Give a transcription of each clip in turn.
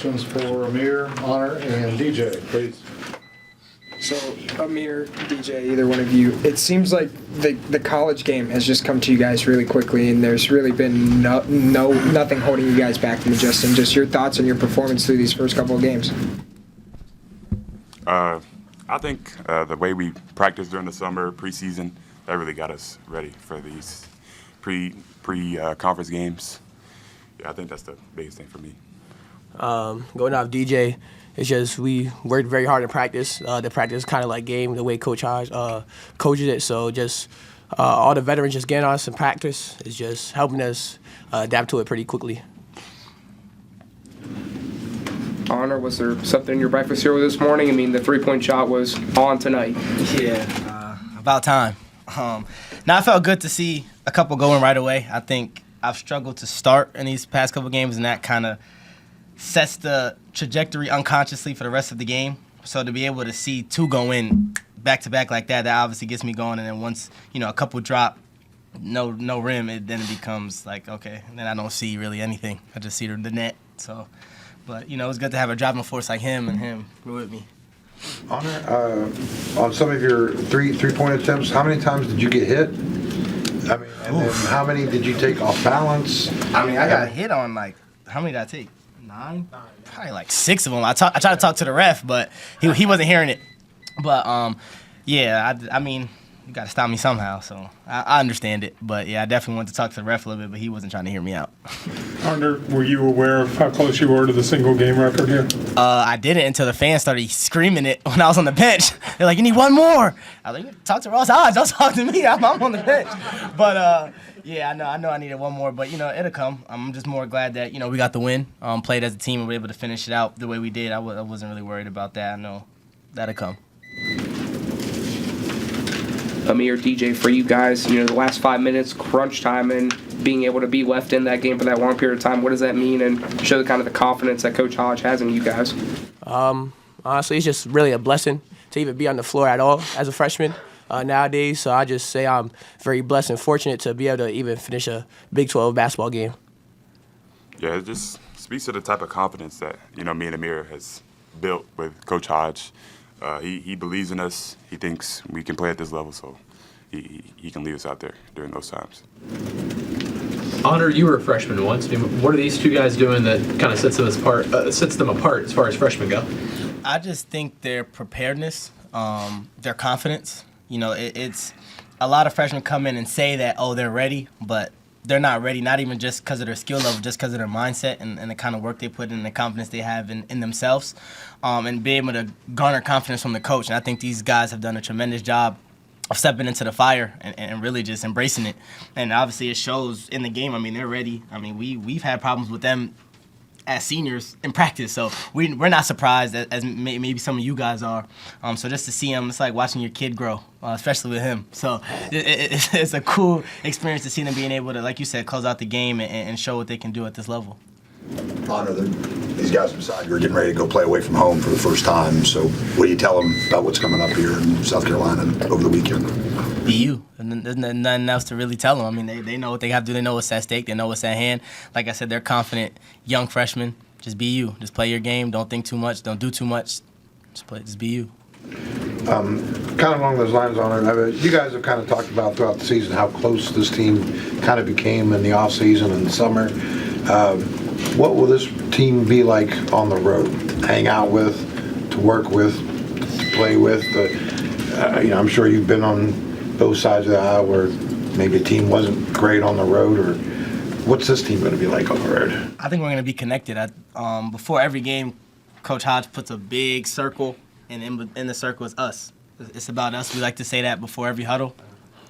questions for Amir, Honor, and DJ, please. So, Amir, DJ, either one of you, it seems like the college game has just come to you guys really quickly, and there's really been nothing holding you guys back from Justin. Just your thoughts on your performance through these first couple of games. I think the way we practiced during the summer, preseason, that really got us ready for these pre-conference games. Yeah, I think that's the biggest thing for me. Going off DJ, it's just we worked very hard in practice. The practice kind of like game, the way Coach Hodge coaches it. So just all the veterans just getting on us in practice is just helping us adapt to it pretty quickly. Honor, was there something in your breakfast here this morning? I mean, the three-point shot was on tonight. Yeah, about time. Now I felt good to see a couple going right away. I think I've struggled to start in these past couple games, and that kind of sets the trajectory unconsciously for the rest of the game. So to be able to see two go in back-to-back like that obviously gets me going. And then once, a couple drop, no rim, then it becomes like, okay, and then I don't see really anything. I just see the net. So, but, it's good to have a driving force like him and him with me. Honor, on some of your three-point attempts, how many times did you get hit? I mean, and then how many did you take off balance? I mean, I got hit on how many did I take? 9? Probably 6 of them. I tried to talk to the ref, but he wasn't hearing it. But yeah, I mean, you got to stop me somehow. So I understand it. But yeah, I definitely wanted to talk to the ref a little bit, but he wasn't trying to hear me out. Honor, were you aware of how close you were to the single game record here? I didn't until the fans started screaming it when I was on the bench. They're like, "You need one more." I was like, "Talk to Ross Hodge. Don't talk to me. I'm on the bench." But yeah, I know I needed one more, but it'll come. I'm just more glad that we got the win, played as a team, and were able to finish it out the way we did. I wasn't really worried about that. I know that'll come. Amir, DJ, for you guys, the last 5 minutes, crunch time, and being able to be left in that game for that long period of time, what does that mean, and show the kind of the confidence that Coach Hodge has in you guys? Honestly, it's just really a blessing to even be on the floor at all as a freshman nowadays. So I just say I'm very blessed and fortunate to be able to even finish a Big 12 basketball game. Yeah, it just speaks to the type of confidence that, me and Amir has built with Coach Hodge. He believes in us. He thinks we can play at this level, so he can leave us out there during those times. Honor, you were a freshman once. I mean, what are these two guys doing that kind of sets them apart as far as freshmen go? I just think their preparedness, their confidence. It's a lot of freshmen come in and say that, they're ready, but they're not ready, not even just because of their skill level, just because of their mindset and the kind of work they put in, the confidence they have in themselves, and be able to garner confidence from the coach. And I think these guys have done a tremendous job of stepping into the fire and really just embracing it. And obviously it shows in the game. I mean, they're ready. I mean, we've had problems with them as seniors in practice, so we're not surprised as maybe some of you guys are. So just to see him, it's like watching your kid grow, especially with him. So it's a cool experience to see them being able to, like you said, close out the game and show what they can do at this level. Honor, these guys beside you are getting ready to go play away from home for the first time. So what do you tell them about what's coming up here in South Carolina over the weekend? Be you. And there's nothing else to really tell them. I mean, they know what they have to do. They know what's at stake. They know what's at hand. Like I said, they're confident, young freshmen. Just be you. Just play your game. Don't think too much. Don't do too much. Just be you. Kind of along those lines, Honor, you guys have kind of talked about throughout the season how close this team kind of became in the offseason and the summer. What will this team be like on the road? Hang out with, to work with, to play with? I'm sure you've been on both sides of the aisle where maybe a team wasn't great on the road, or what's this team going to be like on the road? I think we're going to be connected. Before every game, Coach Hodge puts a big circle, and in the circle is us. It's about us. We like to say that before every huddle.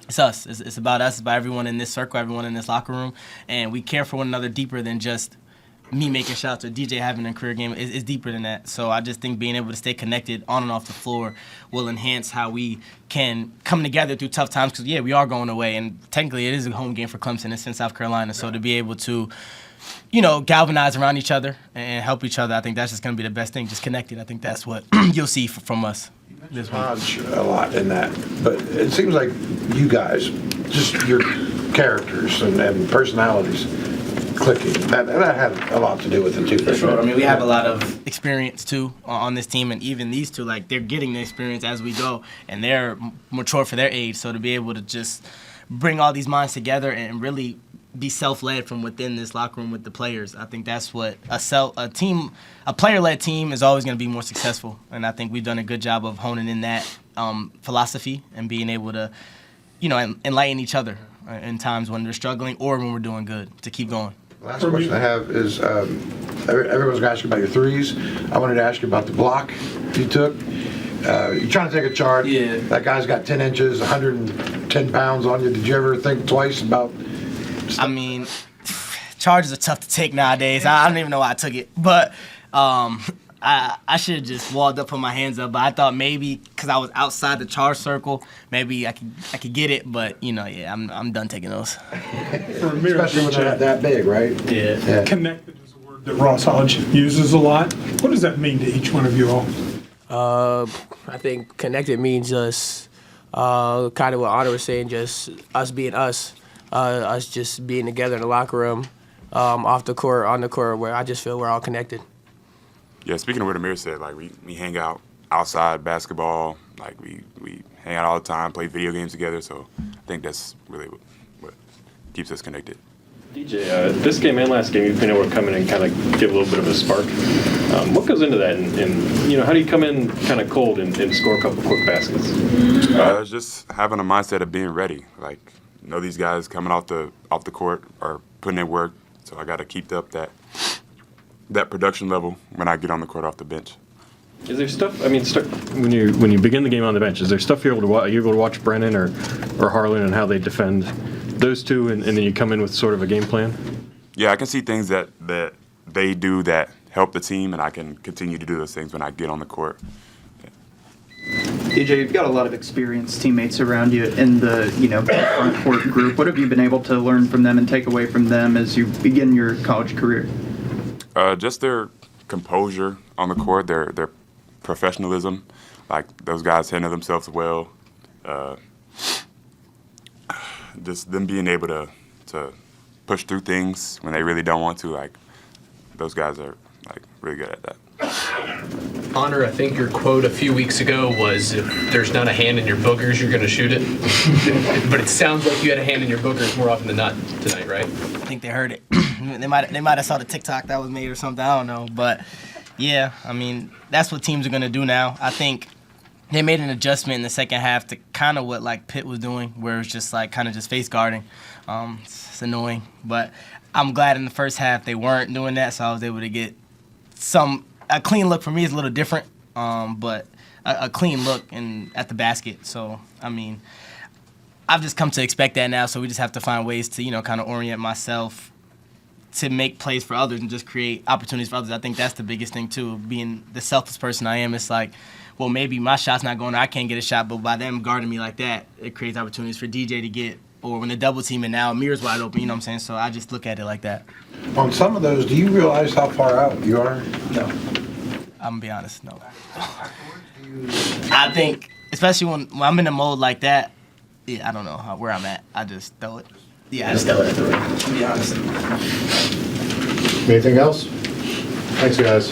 It's us. It's about us. It's about everyone in this circle, everyone in this locker room, and we care for one another deeper than just me making shots or DJ having a career game. Is deeper than that. So I just think being able to stay connected on and off the floor will enhance how we can come together through tough times. Because, we are going away, and technically it is a home game for Clemson. It's in South Carolina. So to be able to, galvanize around each other and help each other, I think that's just going to be the best thing, just connected. I think that's what you'll see from us. This Hodge a lot in that, but it seems like you guys, just your characters and personalities, clicking. That had a lot to do with it too. For sure. I mean, we have a lot of experience too on this team, and even these two, like, they're getting the experience as we go, and they're mature for their age. So to be able to just bring all these minds together and really be self-led from within this locker room with the players, I think that's what a player-led team is always going to be more successful. And I think we've done a good job of honing in that philosophy and being able to, enlighten each other in times when they're struggling or when we're doing good to keep going. Last question I have is, everyone's going to ask you about your threes. I wanted to ask you about the block you took. You're trying to take a charge. Yeah. That guy's got 10 inches, 110 pounds on you. Did you ever think twice about I mean, charges are tough to take nowadays. I don't even know why I took it. But I should have just walled up, put my hands up. But I thought maybe because I was outside the charge circle, maybe I could get it. But, I'm done taking those. For Amir, especially when they're not that big, right? Yeah. connected is a word that Ross Hodge uses a lot. What does that mean to each one of you all? I think connected means just kind of what Honor was saying, just us being us. Us just being together in the locker room, off the court, on the court, where I just feel we're all connected. Yeah, speaking of what Amir said, like we hang out outside basketball, like we hang out all the time, play video games together. So I think that's really what keeps us connected. DJ, this game and last game, you've been able to come in and kind of give a little bit of a spark. What goes into that, and how do you come in kind of cold and score a couple quick baskets? It's just having a mindset of being ready. Like, these guys coming off the court are putting in work, so I got to keep up that production level when I get on the court off the bench. Is there stuff? I mean, when you begin the game on the bench, is there stuff you're able to watch? Are you able to watch Brennan or Harlan and how they defend those two, and then you come in with sort of a game plan? Yeah, I can see things that they do that help the team, and I can continue to do those things when I get on the court. DJ, you've got a lot of experienced teammates around you in the front court group. What have you been able to learn from them and take away from them as you begin your college career? Just their composure on the court, their professionalism. Like, those guys handle themselves well. Just them being able to push through things when they really don't want to. Like, those guys are really good at that. Honor, I think your quote a few weeks ago was, if there's not a hand in your boogers, you're going to shoot it. But it sounds like you had a hand in your boogers more often than not tonight, right? I think they heard it. they might have saw the TikTok that was made or something. I don't know. But, yeah, I mean, that's what teams are going to do now. I think they made an adjustment in the second half to kind of what, Pitt was doing, where it's just, kind of just face guarding. It's annoying. But I'm glad in the first half they weren't doing that, so I was able to get a clean look. For me is a little different, but a clean look at the basket. So, I mean, I've just come to expect that now, so we just have to find ways to, kind of orient myself to make plays for others and just create opportunities for others. I think that's the biggest thing, too, being the selfless person I am. It's like, well, maybe my shot's not going there, I can't get a shot, but by them guarding me like that, it creates opportunities for DJ to get, or when they double team and now Amir's wide open, you know what I'm saying? So I just look at it like that. On some of those, do you realize how far out you are? No. I'm going to be honest, no. I think, especially when I'm in a mode like that, I don't know where I'm at. I just throw it. Yeah, I just throw it at the rim, to be honest. Anything else? Thanks, guys.